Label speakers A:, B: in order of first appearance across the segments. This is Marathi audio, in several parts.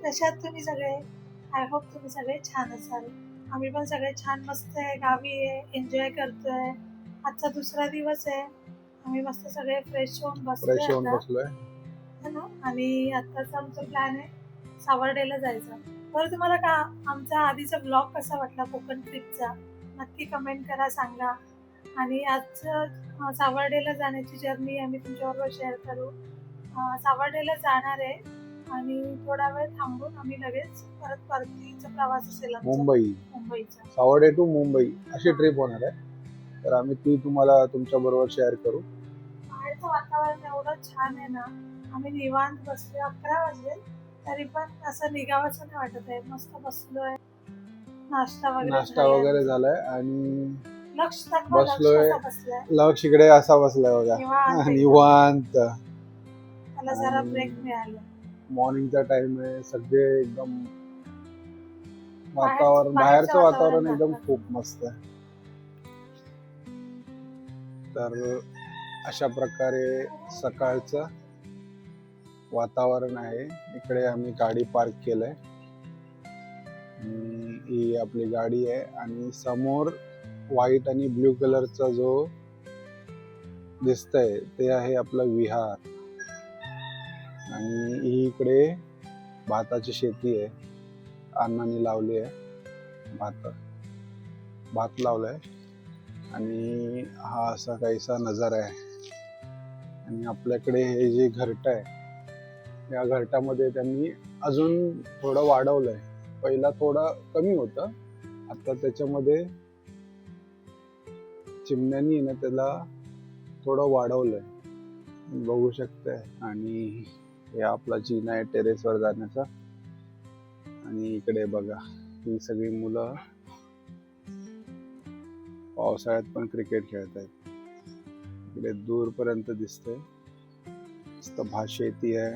A: कशा आहात तुम्ही सगळे? आय होप तुम्ही सगळे छान असाल. आम्ही पण सगळे छान मस्त आहे, गावी आहे, एन्जॉय करतोय. आजचा दुसरा दिवस आहे. आम्ही मस्त सगळे फ्रेश होऊन बसलोय आता,
B: बसलोय.
A: है ना? आणि आत्ताचा आमचा प्लॅन आहे सावर्डेला जायचा. बरं तुम्हाला का आमचा आधीचा ब्लॉग कसा वाटला कोकण ट्रिपचा? नक्की कमेंट करा, सांगा. आणि आजचं सावर्डेला जाण्याची जर्नी आम्ही तुमच्याबरोबर शेअर करू. सावर्डेला जाणार आहे आणि थोडा वेळ थांबून आम्ही लगेच परत परतीचा प्रवास असेल आमचा मुंबईचा.
B: सावर्डे टू मुंबई अशी ट्रिप होणार आहे, तर आम्ही ती तुम्हाला तुमच्या बरोबर शेअर करू.
A: बाहेरचं वातावरण एवढं छान आहे ना, आम्ही निवांत बसलोय. 11 वाजले तरी पण असं निघावंसं नाही वाटत आहे. मस्त बसलोय, नाश्ता
B: वगैरे झालाय आणि
A: लक्ष
B: बसलोय.
A: बसलाय
B: लक्ष इकडे असा बसलाय बघा, निवांत.
A: त्याला जरा ब्रेक मिळाला.
B: मॉर्निंगचा टाइम आहे, सगळे एकदम बाहेरचं वातावरण एकदम खूप मस्त आहे. तर अशा प्रकारे सकाळचं वातावरण आहे. इकडे आम्ही गाडी पार्क केलंय. ही आपली गाडी आहे आणि समोर व्हाईट आणि ब्ल्यू कलरचा जो दिसतंय ते आहे आपलं विहार. आणि ही इकडे भाताची शेती आहे, अण्णांनी लावली आहे. भात लावलाय आणि हा असा काहीसा नजारा आहे. आणि आपल्याकडे हे जे घरट आहे, या घरटामध्ये त्यांनी अजून थोडं वाढवलंय. पहिला थोडा कमी होतं, आता त्याच्यामध्ये चिमण्यांनी ना त्याला थोडं वाढवलंय, बघू शकताय. आणि हे आपला जिना आहे टेरेसवर जाण्याचा. आणि इकडे बघा, ही सगळी मुलं पावसाळ्यात पण क्रिकेट खेळत आहेत. इकडे दूरपर्यंत दिसतंय मस्त भात शेती आहे.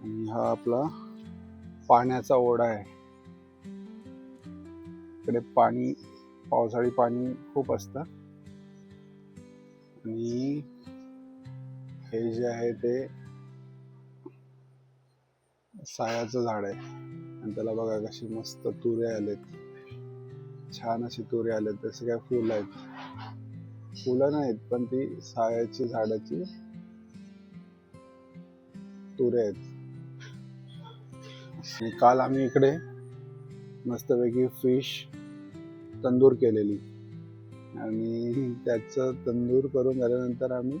B: आणि हा आपला पाण्याचा ओढा आहे. इकडे पावसाळी पाणी खूप असतं. आणि हे जे आहे ते सायाचं झाड आहे आणि त्याला बघा कशी मस्त तुरे आलेत, छान अशी तुरे आलेत. तसे काय फुलं आहेत, फुलं नाहीत पण ती सायाची झाडाची तुरे आहेत. आणि काल आम्ही इकडे मस्तपैकी फिश तंदूर केलेली आणि त्याचं तंदूर करून झाल्यानंतर आम्ही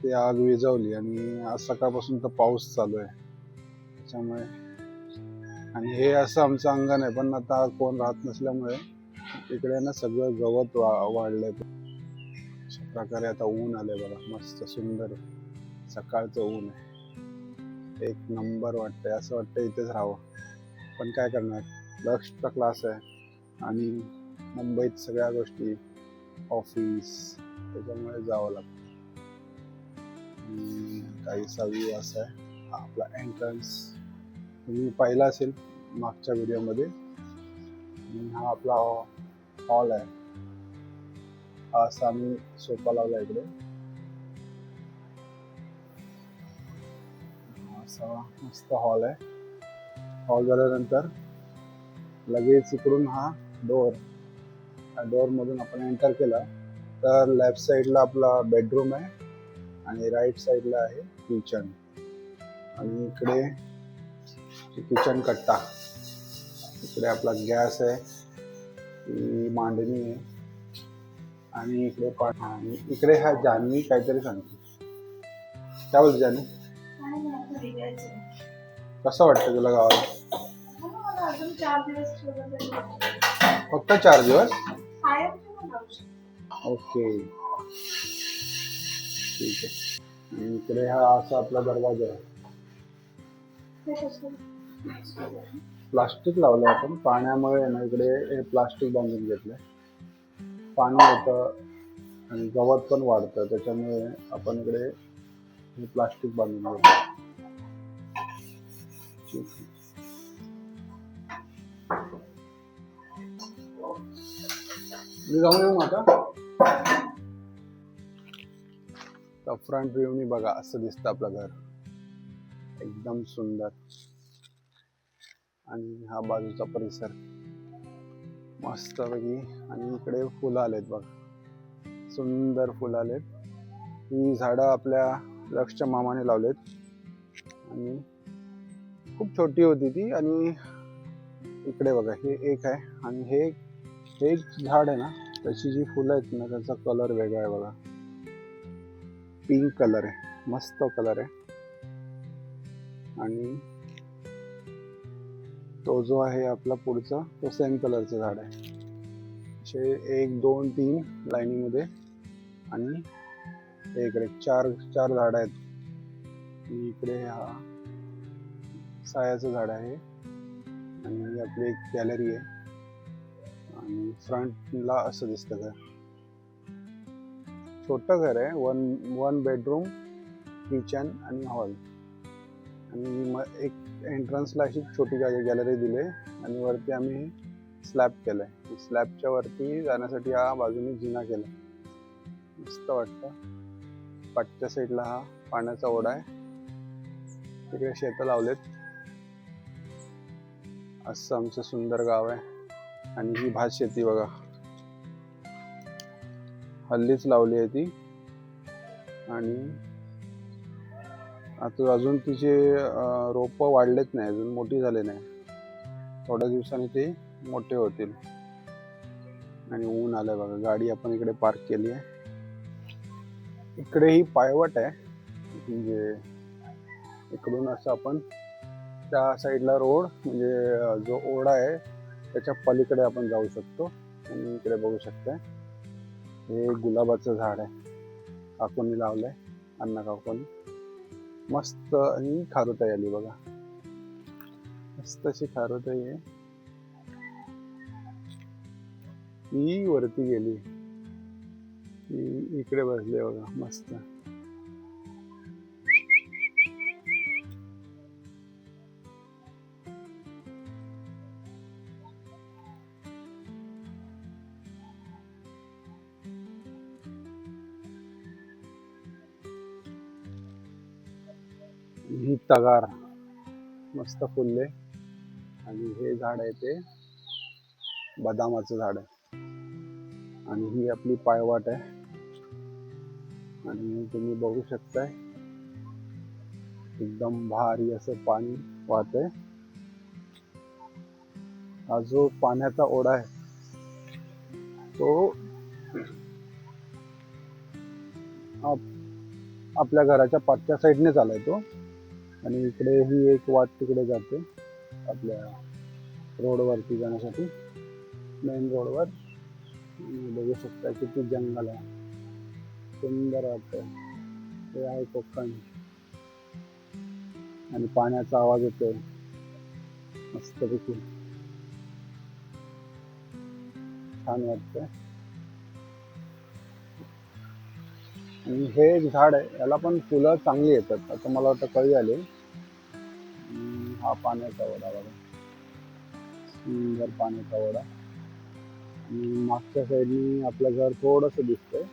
B: ते आग विझवली. आणि आज सकाळपासून तर पाऊस चालू आहे त्याच्यामुळे. आणि हे असं आमचं अंगण आहे, पण आता कोण राहत नसल्यामुळे इकडे ना सगळं गवत वाढलंय. अशा प्रकारे आता ऊन आलंय बघा, मस्त सुंदर सकाळचं ऊन आहे. एक नंबर वाटतंय, असं वाटतंय इथेच राहावं. पण काय करणार, लक्ष्यचा क्लास आहे आणि मुंबईत सगळ्या गोष्टी, ऑफिस, त्याच्यामुळे जावं लागतं. काहीसा व्ह्यू असा आहे. आपला एंट्रन्स तुम्ही पाहिला असेल मागच्या व्हिडिओमध्ये. हा आपला हॉल आहे. हा असा आम्ही सोफा लावला इकडे, असा मस्त हॉल आहे. हॉल झाल्यानंतर लगेच इकडून हा डोर मधून आपण एंटर केला तर लेफ्ट साईडला आपला बेडरूम आहे आणि राईट साईडला आहे किचन. आणि इकडे किचन कट्टा, इकडे आपला गॅस आहे, ही मांडणी आहे. आणि इकडे आणि इकडे हा जान्हवी काहीतरी सांगते. काय बोलते जान्हवी? कसं वाटतं तुला गावाला? फक्त 4 दिवस? ओके, ठीक आहे. आणि इकडे हा असा आपला दरवाजा आहे. प्लास्टिक लावलंय आपण, पाण्यामुळे ना इकडे हे प्लास्टिक बांधून घेतलंय. पाणी येतं आणि गवत पण वाढतं, त्याच्यामुळे आपण इकडे हे प्लास्टिक बांधून घेतलं. मी जाऊन येऊ आता. फ्रंट व्ह्यूनी बघा असं दिसतं आपलं घर. एकदम सुंदर. आणि हा बाजूचा परिसर मस्त पैकी. आणि इकडे फुलं आलेत बघ, सुंदर फुलं आलेत. ही झाडं आपल्या लक्षच्या मामाने लावलेत आणि खूप छोटी होती ती. आणि इकडे बघा हे एक आहे आणि हे एक झाड आहे ना, त्याची जी फुलं आहेत ना त्याचा कलर वेगळा आहे बघा, पिंक कलर आहे, मस्त कलर आहे. आणि तो जो आहे आपला पुढचा तो सेम कलरचं झाड आहे. असे 1 2 3 लाईनिंग मध्ये आणि इकडे चार झाड आहेत. आणि इकडे हा सायाचं झाड आहे आणि ही आपली एक गॅलरी आहे. आणि फ्रंटला असं दिसतं घर, छोटं घर आहे. वन बेडरूम, किचन आणि हॉल. आणि एक एंट्रन्सला अशी छोटी गॅलरी दिली आणि वरती आम्ही स्लॅब केलाय. स्लॅबच्या वरती जाण्यासाठी हा बाजूने जिना केलाय, मस्त वाटतं. पाठच्या साईडला हा पाण्याचा ओढा आहे, तिकडे शेतं लावलेत. असं आमचं सुंदर गाव आहे. आणि ही भात शेती बघा, हल्लीच लावली आहे ती. आणि आता अजून तिचे रोप वाढलेत नाही, अजून मोठी झाले नाही. थोड्या दिवसांनी ते मोठे होतील. आणि ऊन आलंय बघा. गाडी आपण इकडे पार्क केली आहे. इकडे ही पायवट आहे, म्हणजे इकडून असं आपण त्या साईडला रोड, म्हणजे जो ओढा आहे त्याच्या पलीकडे आपण जाऊ शकतो. आणि इकडे बघू शकताय हे गुलाबाचं झाड आहे, काकूंनी लावलंय, अण्णा काकूंनी. मस्त. आणि खारुताई आली बघा, मस्त अशी खारुताई आहे. ती वरती गेली, ती इकडे बसली बघा, मस्त. ही तगार मस्त फुलले. आणि हे झाड आहे ते बदामाचं झाड आहे. आणि ही आपली पायवाट आहे. आणि तुम्ही बघू शकताय एकदम भारी असं पाणी वाहतंय. हा जो पाण्याचा ओढा आहे तो आपल्या घराच्या पाठच्या साईडने चालाय तो. आणि इकडे ही एक वाट तिकडे जाते आपल्या रोडवरती जाण्यासाठी, मेन रोडवर. बघू शकता किती जंगल आहे, सुंदर वाटतंय. हे आहे कोकण. आणि पाण्याचा आवाज येतोय मस्तपैकी, छान वाटतंय. आणि हे एक झाड आहे, याला पण फुलं चांगली येतात. आता मला वाटतं कळी आली. हा पाण्याचा ओढा बघा, सुंदर पाण्याचा ओढा. आणि मागच्या साईडनी आपलं घर थोडस दिसतंय.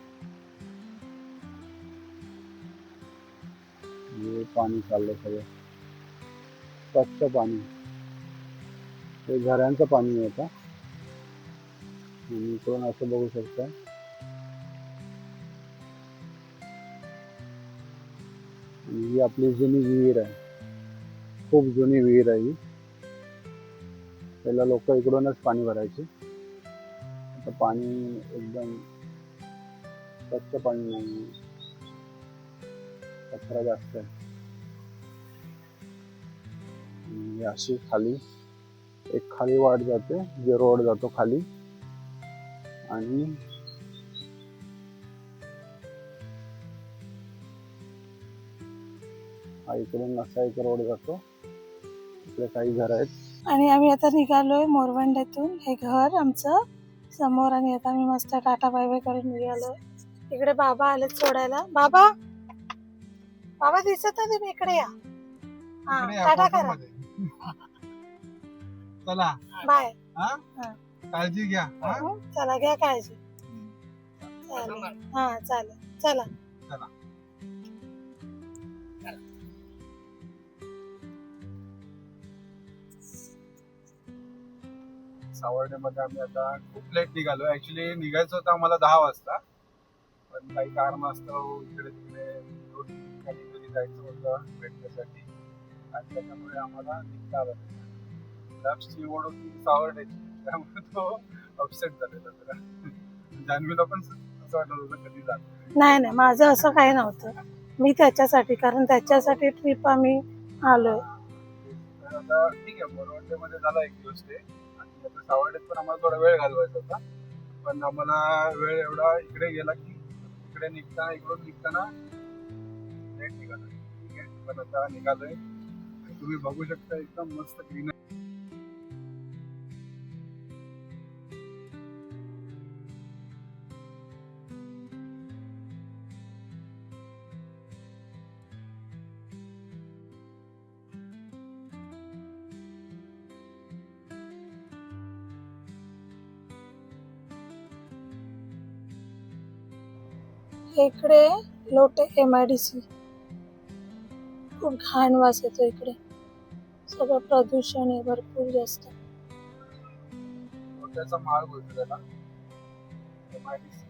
B: हे पाणी चाललंय सगळं, स्वच्छ पाणी. हे झऱ्यांचं पाणी आहे आता. आणि इकडून असं बघू शकता ही आपली जुनी विहीर आहे, खूप जुनी विहीर आहे ही. पहिला लोक इकडूनच पाणी भरायचे. आता पाणी एकदम स्वच्छ पाणी नाही, कचरा जास्त आहे. अशी खाली एक खाली वाट जाते, जे रोड जातो खाली. आणि हा इकडून असा एक रोड जातो, इकडे काही घर आहेत.
A: आणि आम्ही आता निघालोय मोरवंड्यातून. हे घर आमचं समोर. आणि आता आम्ही मस्त टाटा बाय बाय करून निघालोय. इकडे बाबा आलेत सोडायला. बाबा बाबा दिसत नाही, तुम्ही इकडे या. हा, टाटा करा.
B: चला
A: बाय.
B: काळजी घ्या.
A: चला, घ्या काळजी. चालेल. हा चालेल, चला.
B: सावर्डेमध्ये आम्ही आता खूप लेट निघालो. ऍक्च्युली निघायचं होतं आम्हाला 10 वाजता, पण काही कारणास्तव इकडे तिकडे दोन ठिकाणी घरी जायचं होतं भेटण्यासाठी आणि त्याच्यामुळे आम्हाला निघता आलं नाही. लॅब्सची निवड होती सावर्डेची, त्यामुळे तो अपसेट झालेला जरा. जान्हवीला पण असं वाटत होतं कधी जात.
A: नाही नाही, माझं असं काही नव्हतं. मी त्याच्यासाठी, कारण त्याच्यासाठी ट्रिप आम्ही आलोय.
B: तर आता ठीक आहे, बोरवंडे मध्ये झाला एक दिवस स्टे आणि आता सावर्डेत पण आम्हाला थोडा वेळ घालवायचा होता, पण आम्हाला वेळ एवढा इकडे गेला की इकडून निघताना लेट निघालो. ठीक आहे, पण आता निघालोय. तुम्ही बघू शकता एकदम मस्त ग्रीन.
A: इकडे लोटे MIDC, खूप घाण वास येतो इकडे. सगळं प्रदूषण आहे भरपूर जास्त.
B: मोठ्याचा मार्ग होतो त्याला MIDC.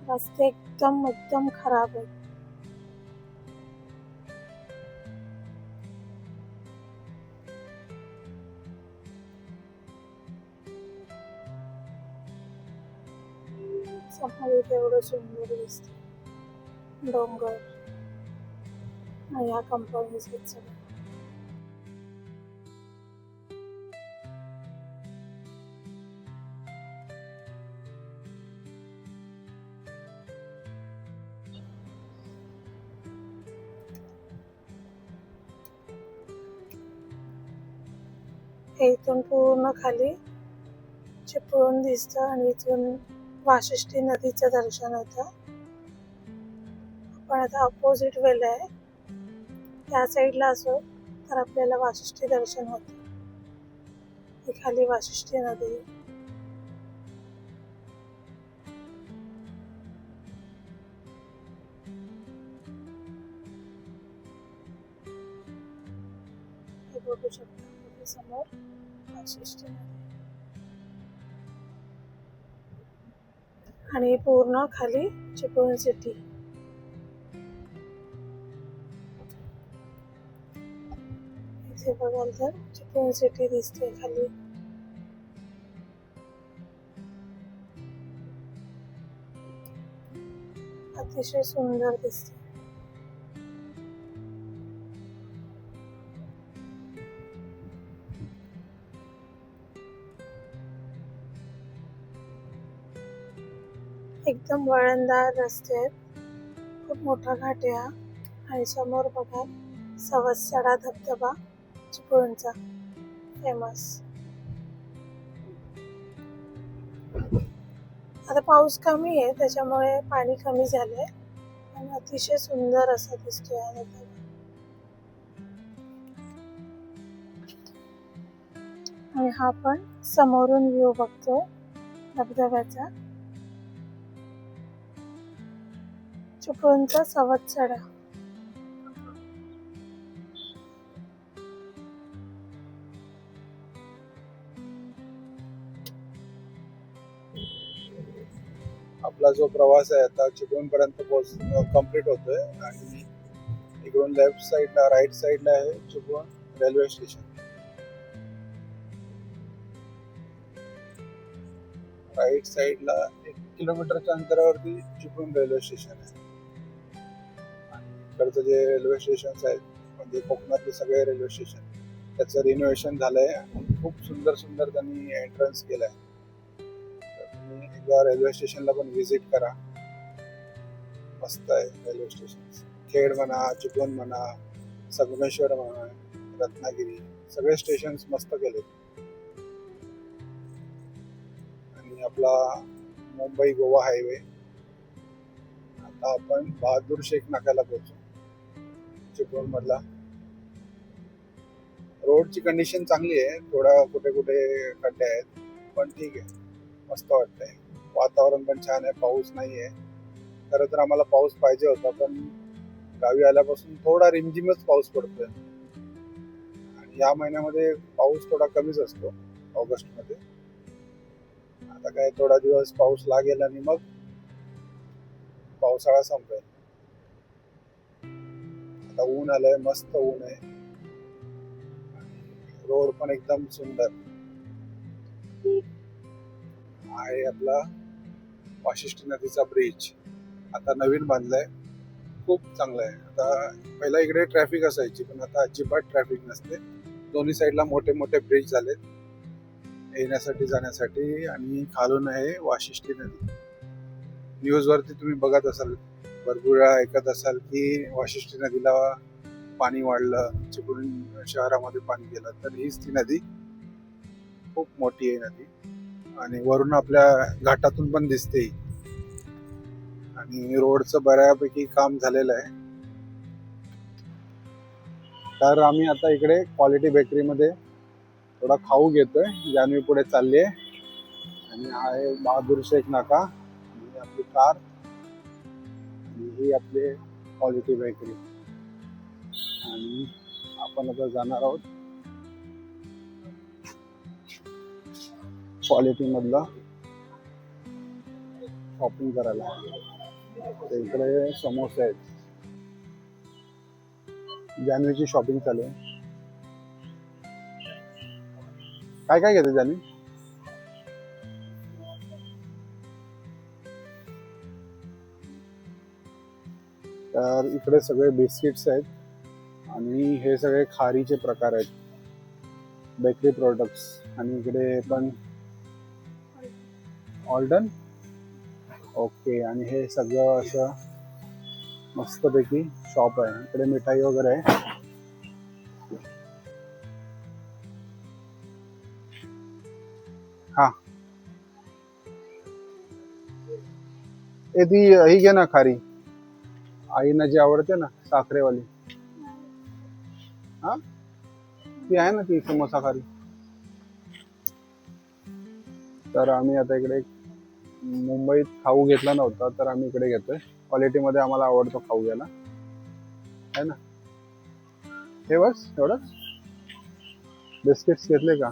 A: रस्ते एकदम एकदम खराब आहेत. समोर इथे एवढं सुंदर दिसत डोंगर आणि ह्या कंपनीज आहेत सगळ्या. हे इथून पूर्ण खाली चिपळूण दिसतं आणि इथून वाशिष्ठी नदीचं दर्शन होतं. आपण आता अपोजिट वेला आहे, त्या साईडला असो तर आपल्याला वाशिष्ठी दर्शन होतं. ही खाली वाशिष्ठी नदी आहे. हे बघू शकता इथे समोर वाशिष्ठी नदी आणि पूर्ण खाली चिपळूण सिटी. इथे बघाल तर चिपळूण सिटी दिसते खाली. अतिशय सुंदर दिसते. एकदम वळणदार रस्ते आहेत. खूप मोठा घाट आहे हा. आणि समोर बघा सवत्सडा धबधबा चिपळूणचा फेमस. आता पाऊस कमी आहे त्याच्यामुळे पाणी कमी झालंय आणि अतिशय सुंदर असा दिसतोय हा धबधबा. आणि हा पण समोरून व्ह्यू बघतो धबधब्याचा. चिपळूणचा सवत्सडा.
B: आपला जो प्रवास आहे आता चिपळूण पर्यंत कम्प्लीट होतोय आणि इकडून लेफ्ट साईडला राईट साईडला आहे चिपळूण रेल्वे स्टेशन. राईट साईडला 1 किलोमीटरच्या अंतरावरती चिपळूण रेल्वे स्टेशन आहे. आणि इकडचं जे रेल्वे स्टेशन आहेत म्हणजे कोकणातले सगळे रेल्वे स्टेशन त्याचं रिनोव्हेशन झालंय आणि खूप सुंदर सुंदर त्यांनी एंट्रन्स केलाय. तुम्ही एकदा रेल्वे स्टेशनला पण व्हिजिट करा. मस्त आहे रेल्वे स्टेशन. खेड म्हणा, चिपळूण म्हणा, संगमेश्वर म्हणा, रत्नागिरी सगळे स्टेशन मस्त केलेत. आणि आपला मुंबई गोवा हायवे. आता आपण बहादूर शेख नाक्याला पोहोचू. चिपळूण मधला रोडची कंडिशन चांगली आहे, थोडा कुठे कुठे खड्डे आहेत, पण ठीक आहे, मस्त वाटतंय. वातावरण पण छान आहे, पाऊस नाहीये. खरं तर आम्हाला पाऊस पाहिजे होता, पण गावी आल्यापासून थोडा रिमझिमच पाऊस पडतोय. या महिन्यामध्ये पाऊस थोडा कमीच असतो, ऑगस्ट मध्ये. आता काय थोडा दिवस पाऊस लागेल आणि मग पावसाळा संपेल. आता ऊन आलंय, मस्त ऊन आहे. रोड पण एकदम सुंदर आहे. आपला वाशिष्ठी नदीचा ब्रिज आता नवीन बांधलाय, खूप चांगला आहे. आता पहिला इकडे ट्रॅफिक असायची, पण आता अजिबात ट्रॅफिक नसते. दोन्ही साईडला मोठे मोठे ब्रिज झालेत येण्यासाठी जाण्यासाठी. आणि खालून आहे वाशिष्ठी नदी. न्यूज वरती तुम्ही बघत असाल, भरपूर वेळा ऐकत असाल की वाशिष्ठी नदीला पाणी वाढलं, चिपळूण शहरामध्ये पाणी गेलं. तर हीच ती नदी, खूप मोठी आहे नदी आणि वरून आपल्या घाटातून पण दिसते. आणि रोडचं बऱ्यापैकी काम झालेलं आहे. तर आम्ही आता इकडे क्वालिटी बेकरी मध्ये थोडा खाऊ घेतोय. जान्हवी पुढे चालली आहे आणि हा आहे बहादूर शेख नाका, ही आपली कार आणि ही आपली क्वालिटी बेकरी. आणि आपण आता जाणार आहोत क्वालिटी मधला शॉपिंग करायला. तर इकडे समोसे आहेत. जान्हवीची शॉपिंग चालू आहे. काय काय घेते जान्हवी? तर इकडे सगळे बिस्किट्स आहेत आणि हे सगळे खारीचे प्रकार आहेत, बेकरी प्रोडक्ट्स. आणि इकडे पण ऑल्डन, ओके. आणि हे सगळं असं मस्तपैकी शॉप आहे. इकडे मिठाई वगैरे आहे. हा, ती ही घे ना खारी, आईना जी आवडते ना साखरेवाली. हा, ती आहे ना ती समोसा खारी. तर आम्ही आता इकडे मुंबईत खाऊ घेतला नव्हता, तर आम्ही इकडे घेतोय. क्वालिटी मध्ये आम्हाला आवडतो खाऊ घ्यायला, है ना. हे बस एवढंच. बिस्किट्स घेतले का?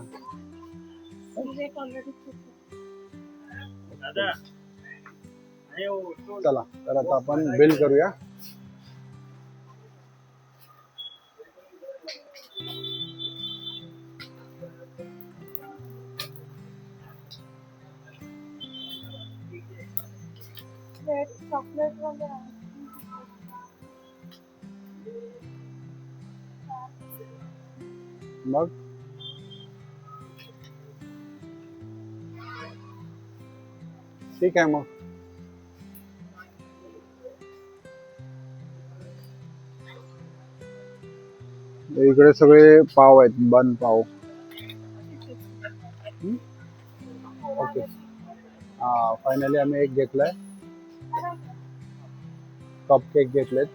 B: चला, तर आता आपण बिल करूया.
A: चॉकलेट वगैरे
B: मग ठीक आहे. मग इकडे सगळे पाव आहेत, बन पाव. ओके. हा, फायनली आम्ही एक घेतलाय, कप केक घेतलेत.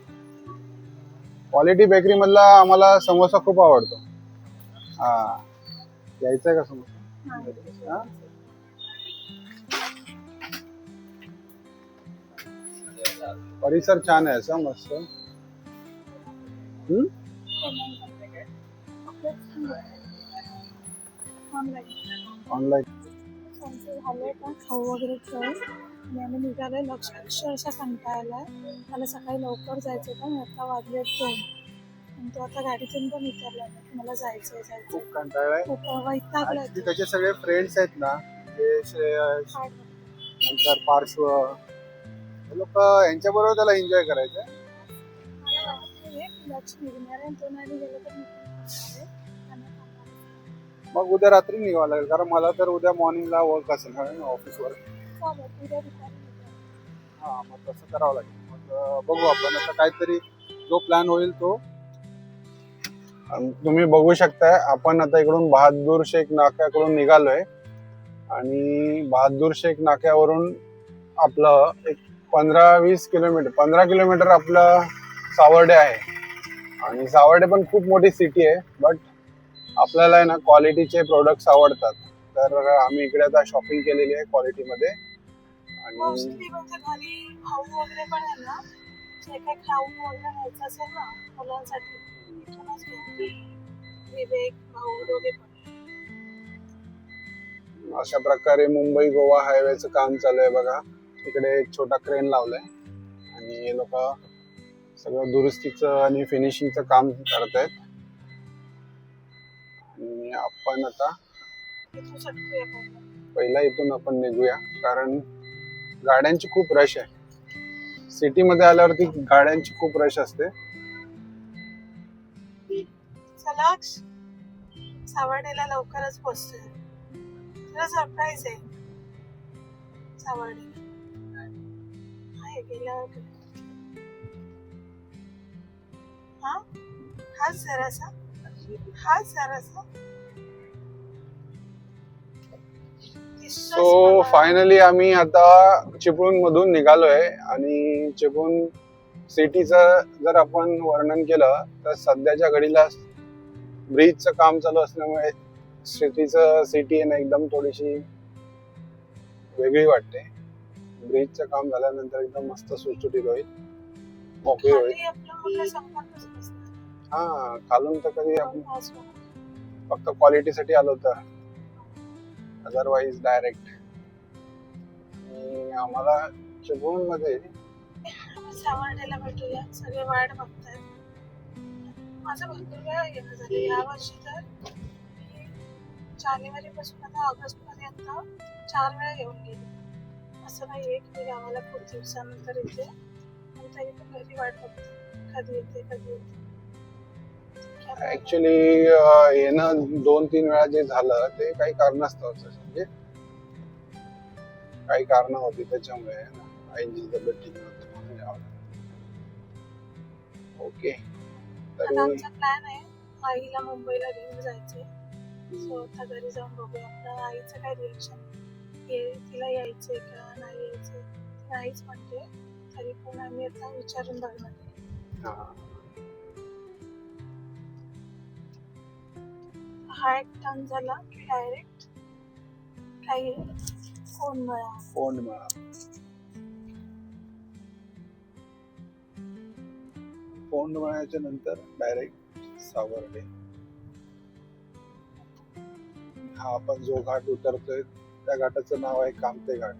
B: क्वालिटी बेकरी मधला आम्हाला समोसा खूप आवडतो. हा, यायचा आहे का समोसा? हा? परिसर छान आहे असा मस्त. ऑनलाईन
A: झालंय का खाऊ वगैरे खेळून आणि आम्ही निघालोय. लक्ष अक्षरशः कंटाळलाय. मला सकाळी लवकर जायचं होतं, आता वाजले 2 आणि तो आता गाडीतून पण उतरला की मला जायचंय.
B: खूप कंटाळलाय.
A: खूप वैतागलाय.
B: Actually त्याचे सगळे फ्रेंड्स आहेत ना, ते श्रेयस, नंतर पार्श्व, हे लोक, यांच्या बरोबर त्याला एन्जॉय करायचं.
A: लक्ष निघणार आहे, तो नाही गेलो तर
B: मग उद्या रात्री निघावं लागेल, कारण मला तर उद्या मॉर्निंगला वर्क असेल ऑफिसवर. हा, मग तसं करावं लागेल. मग बघू आपण आता काहीतरी, जो प्लॅन होईल तो. तुम्ही बघू शकताय, आपण आता इकडून बहादूर शेख नाक्याकडून निघालोय आणि बहादूर शेख नाक्यावरून आपलं एक 15-20 किलोमीटर, 15 किलोमीटर आपलं सावर्डे आहे. आणि सावर्डे पण खूप मोठी सिटी आहे, बट आपल्याला आहे ना क्वालिटीचे प्रोडक्ट्स आवडतात. तर आम्ही इकडे आता शॉपिंग केलेली आहे क्वालिटी मध्ये. आणि
A: म्हणजे घरी खाऊ वगैरे पण आहे ना, जे काही खाऊ वगैरे घ्यायचं असेल ना मुलांसाठी, विवेक भाऊ दोघे पण.
B: अशा प्रकारे मुंबई गोवा हायवेचं काम चालू आहे बघा. इकडे एक छोटा क्रेन लावलाय आणि हे लोक सगळं दुरुस्तीचं आणि फिनिशिंगचं काम करतायत. आणि आपण आता
A: इथून सटकूया पहिला.
B: पहिला इथून आपण निघूया, कारण गाड्यांची खूप रश आहे. सिटी मध्ये आल्यावरती गाड्यांची खूप रश असते.
A: चला सावर्डेला लवकरच पोहोचतोय. तुला सरप्राईज आहे सावर्डेला. आहे गेल्यावर हाच जरासा
B: सो फायनली आम्ही आता चिपळूण मधून निघालोय. आणि चिपळूण सिटीचं जर आपण वर्णन केलं तर सध्याच्या घडीला ब्रिजचं काम चालू असल्यामुळे सिटी आहे ना एकदम थोडीशी वेगळी वाटते. ब्रिजचं काम झाल्यानंतर एकदम मस्त सुटसुटीत होईल, मोकळी होईल. हा, खालून तर कधी आपण फक्त क्वालिटीसाठी आलो तर, अदरवाईज डायरेक्ट. आम्हाला चिपळूण मध्ये
A: सावर्डेला भेटूया. सगळे वाट बघतायत. माझं भरपूर वेळा येणं झालं या वर्षी. तर मी जानेवारी पासून आता ऑगस्ट पर्यंत 4 वेळा येऊन गेले. असं नाही आहे की गावाला खूप दिवसानंतर येते, पण तरी पण घरी वाट बघते कधी येते.
B: ऍक्च्युली येणं 2-3 वेळा जे झालं ते काही कारणास्तव, म्हणजे काही कारण होती त्याच्यामुळे. आईची तब्येत ठीक नव्हती म्हणून यावं. ओके,
A: आता आमचा प्लॅन आहे आईला मुंबईला घेऊन जायचंय. सो आता घरी जाऊन बघूया आपलं आईचं काय रिएक्शन, तिला यायचंय का नाही यायचंय. नाहीच म्हणते, तरी पण आम्ही आता विचारून बघणार आहे. हा एक टर्न झाला की डायरेक्ट काही
B: कोंडमळ्याच्या नंतर डायरेक्ट सावर्डे. हा आपण जो घाट उतरतोय त्या घाटाचं नाव आहे कामते घाट.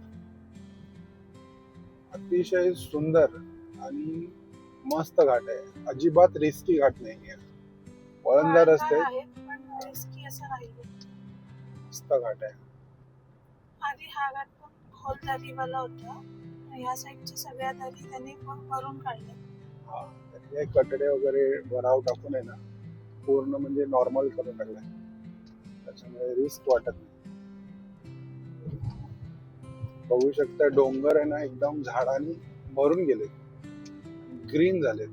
B: अतिशय सुंदर आणि मस्त घाट आहे. अजिबात रिस्की घाट नाहीये. वळणदार रस्ते,
A: रिस्की असं नाही.
B: मस्त घाट आहे.
A: आधी हा घाट पण खोल दरीवाला होता. ह्या साईडच्या सगळ्या दरी त्यांनी भरून काढल्या.
B: कटडे वगैरे भराव टाकून आहे ना पूर्ण म्हणजे नॉर्मल करून टाकलाय. त्याच्यामुळे रिस्क वाटत नाही. बघू शकता डोंगर आहे ना एकदम झाडांनी भरून गेले, ग्रीन झाले.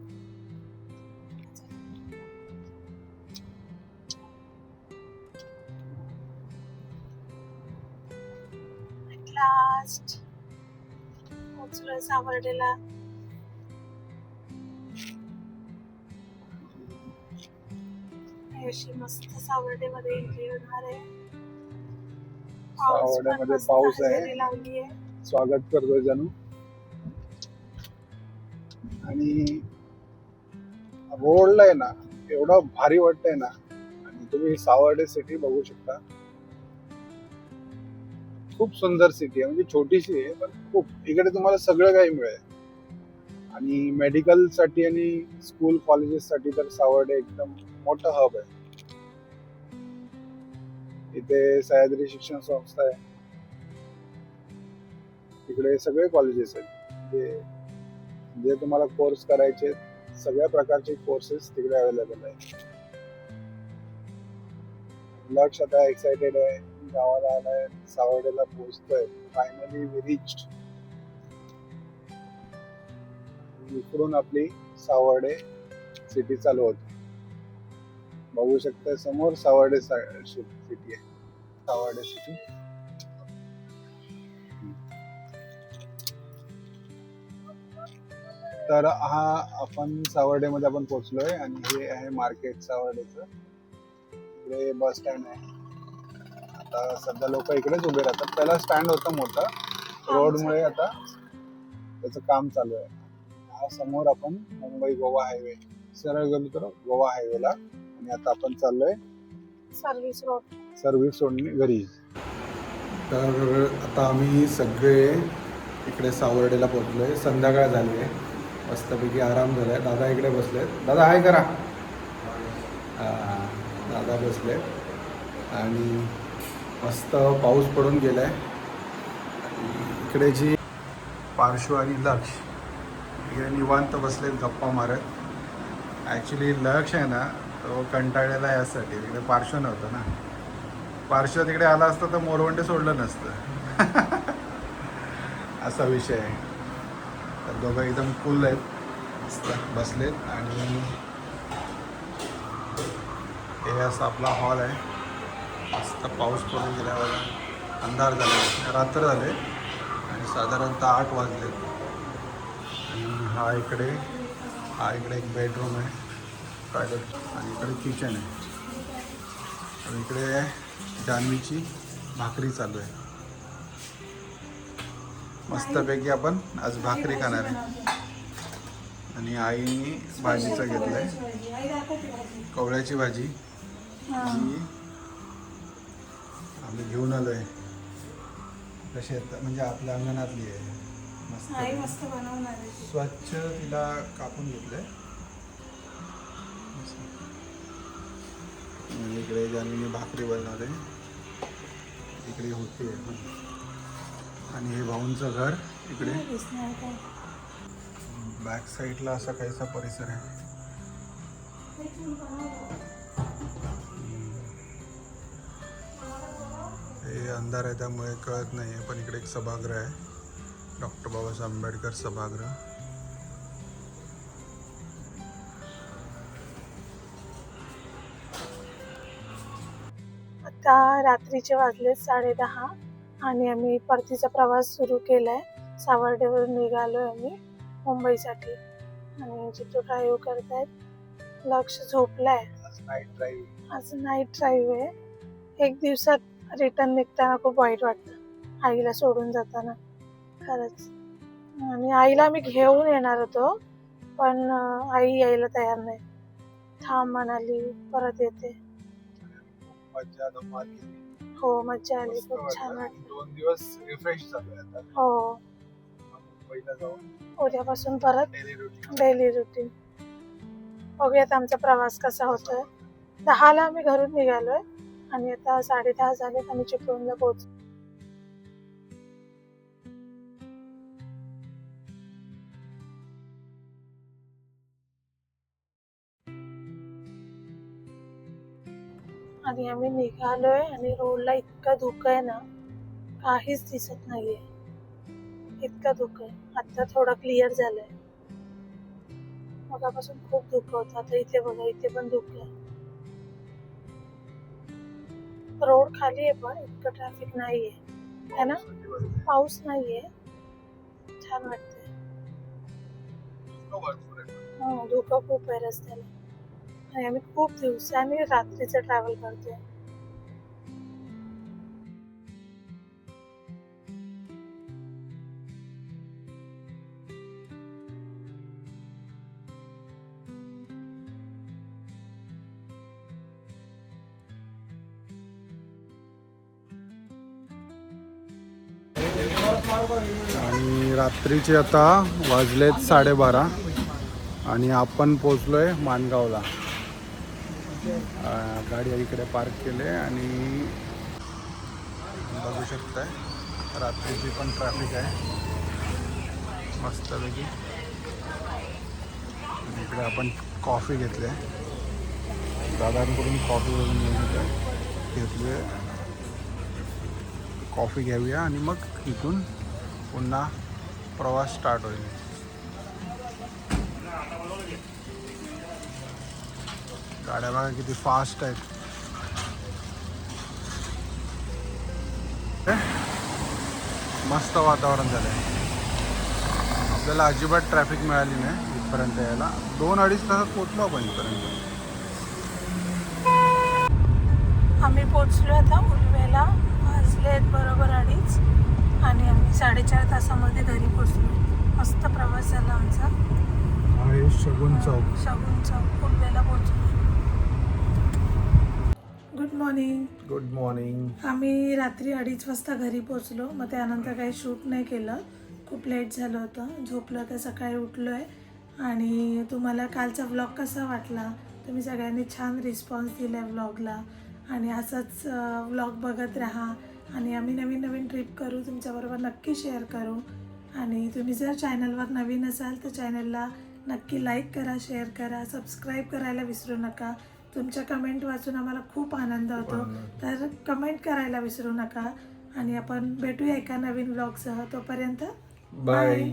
A: लास्ट पोहोचलोय सावर्डेला. अशी मस्त सावर्डे मध्ये एंट्री होणार आहे.
B: सावर्ड्यामध्ये पाऊस आहे. स्वागत करतोय जणू. आणि रोडला आहे ना एवढं भारी वाटतंय ना. आणि तुम्ही सावर्डे सिटी बघू शकता. खूप सुंदर सिटी आहे, म्हणजे छोटीशी आहे पण खूप. इकडे तुम्हाला सगळं काही मिळेल. आणि मेडिकल साठी आणि स्कूल कॉलेजेस साठी तर सावर्डे एकदम मोठं हब आहे. इथे सह्याद्री शिक्षण संस्था आहे. इकडे सगळे कॉलेजेस आहेत. जे तुम्हाला कोर्स करायचे सगळ्या प्रकारचे कोर्सेस तिकडे अवेलेबल आहेत. लक्ष आता एक्साइटेड आहे, गावाला आलाय, सावर्डेला पोहोचतोय. Finally we reached. इकडून आपली सावर्डे सिटी चालू होती. बघू शकता समोर सावर्डे सिटी आहे. सावर्डे सिटी. तर हा आपण सावर्डे मध्ये आपण पोहोचलोय आणि हे आहे मार्केट सावर्डेचं. इकडे बस स्टँड आहे. आता सध्या लोक इकडेच उभे राहतात. पहिला स्टँड होता मोठा, रोडमुळे आता त्याचं काम चालू आहे. हा समोर आपण मुंबई गोवा हायवे सरळ गेलो तर गोवा हायवेला. आणि आता आपण चाललोय
A: सर्व्हिस रोड.
B: सर्व्हिस सोडली घरी. तर आता आम्ही सगळे इकडे सावर्डेला पोहोचलो आहे. संध्याकाळ झाली आहे, मस्तपैकी आराम झाला आहे. दादा इकडे बसले. दादा हाय करा. दादा बसले आणि मस्त पाऊस पडून गेला आहे. इकडे जी पार्श्व आणि लक्ष इकडे निवांत बसलेत गप्पा मारत. ॲक्च्युली लक्ष आहे ना, तो कंटाळलेला आहे यासाठी. तिकडे पार्श्व नव्हतं ना. पार्श्व तिकडे आला असतं तर मोरवंडे सोडलं नसतं. असा विषय आहे. तर दोघं एकदम कूल आहेत, बसलेत. आणि हे असं आपला हॉल आहे. मस्त पाऊस पडून गेल्यावर अंधार झाला, रात्र झाले आणि साधारणतः 8 वाजले. आणि हा इकडे एक बेडरूम आहे, टॉयलेट, आणि इकडे किचन आहे. आणि इकडे जान्हवीची भाकरी चालू आहे. मस्तपैकी आपण आज भाकरी खाणार आहे. आणि आईने भाजीचं घेतलं आहे, कवळ्याची भाजी, जी आम्ही घेऊन आलो आहे. शेत म्हणजे आपल्या अंगणातली आहे.
A: मस्त बनवणार आहे.
B: स्वच्छ तिला कापून घेतलंय. इकडे जान्हवीने भाकरी बनवते, इकडे होती. आणि हे भाऊंचं घर इकडे बॅक साईडला असा काहीसा परिसर आहे. हे अंधार आहे त्यामुळे कळत नाही आहे, पण इकडे एक सभागृह आहे, डॉक्टर बाबासाहेब आंबेडकर सभागृह.
A: आता रात्रीचे वाजले 10:30 आणि आम्ही परतीचा प्रवास सुरू केलाय. सावर्डेवरून निघालोय आम्ही मुंबईसाठी. आणि जिथं ड्राईव्ह करतायत, लक्ष झोपलाय. आज नाईट ड्राईव्ह आहे. एक दिवसात रिटर्न निघताना खूप वाईट वाटतं, आईला सोडून जाताना खरंच. आणि आईला आम्ही घेऊन येणार होतो, पण आई यायला तयार नाही. थांब म्हणाली, परत येते. हो, मज्जा आली, खूप छान वाटलं.
B: 2 दिवस रिफ्रेश झालोय आता.
A: हो,
B: मुंबईला जाऊन
A: उद्यापासून परत
B: डेली
A: डेली रुटीन. बघूयात आमचा प्रवास कसा होतोय. 10ला आम्ही घरून निघालोय आणि आता 10:30 झालेत. आम्ही चिपळूणला पोहोचलो. आणि आम्ही निघालोय आणि रोडला इतकं धुकं आहे ना, काहीच दिसत नाहीये. इतकं धुकं आहे. आता थोडं क्लिअर झालंय. मगापासून खूप धुकं होतं. आता इथे बघा, इथे पण धुकं आहे. रोड खाली आहे पण इतकं ट्रॅफिक नाहीये है ना. पाऊस नाहीये, छान वाटतंय. धुकं खूप आहे रस्त्याला. आणि आम्ही खूप दिवसांनी रात्रीचं ट्रॅव्हल करतोय.
B: आणि रात्रीचे आता वाजलेत 12:30 आणि आपण पोचलोय माणगावला. गाडी इकडे पार्क केले आणि बघू शकताय रात्रीची पण ट्रॅफिक आहे मस्तपैकी. इकडे आपण कॉफी घेतली आहे, दादांकडून कॉफी वगैरे घेतली. कॉफी घ्यावी आणि मग इथून पुन्हा प्रवास स्टार्ट होईल. गाड्या बघा किती फास्ट आहेत. मस्त वातावरण झालंय. आपल्याला अजिबात ट्रॅफिक मिळाली नाही इथपर्यंत यायला. 2-2.5 तासात पोचलो आपण इथपर्यंत.
A: आम्ही पोचलो आता उलवेला. वाजलेत बरोबर 2:30 आणि आम्ही 4.5 तासामध्ये घरी पोचलो. मस्त प्रवास झाला आमचा.
B: शगुन चौक
A: उलवेला पोचलो. Good morning.
C: Good morning.
A: आम्ही रात्री 2:30 वाजता घरी पोचलो. मग त्यानंतर काही शूट नाही केलं, खूप लेट झालं होतं. झोपलं तर सकाळी उठलो आहे. आणि तुम्हाला कालचा व्लॉग कसा वाटला? तुम्ही सगळ्यांनी छान रिस्पॉन्स दिला आहे व्लॉगला. आणि असंच व्लॉग बघत राहा. आणि आम्ही नवीन नवीन ट्रिप करू, तुमच्याबरोबर नक्की शेअर करू. आणि तुम्ही जर चॅनलवर नवीन असाल तर चॅनलला नक्की लाईक करा, शेअर करा, सबस्क्राईब करायला विसरू नका. तुमच्या कमेंट वाचून आम्हाला खूप आनंद होतो. तर कमेंट करायला विसरू नका. आणि आपण भेटूया एका नवीन व्लॉगसह. तोपर्यंत
C: बाय.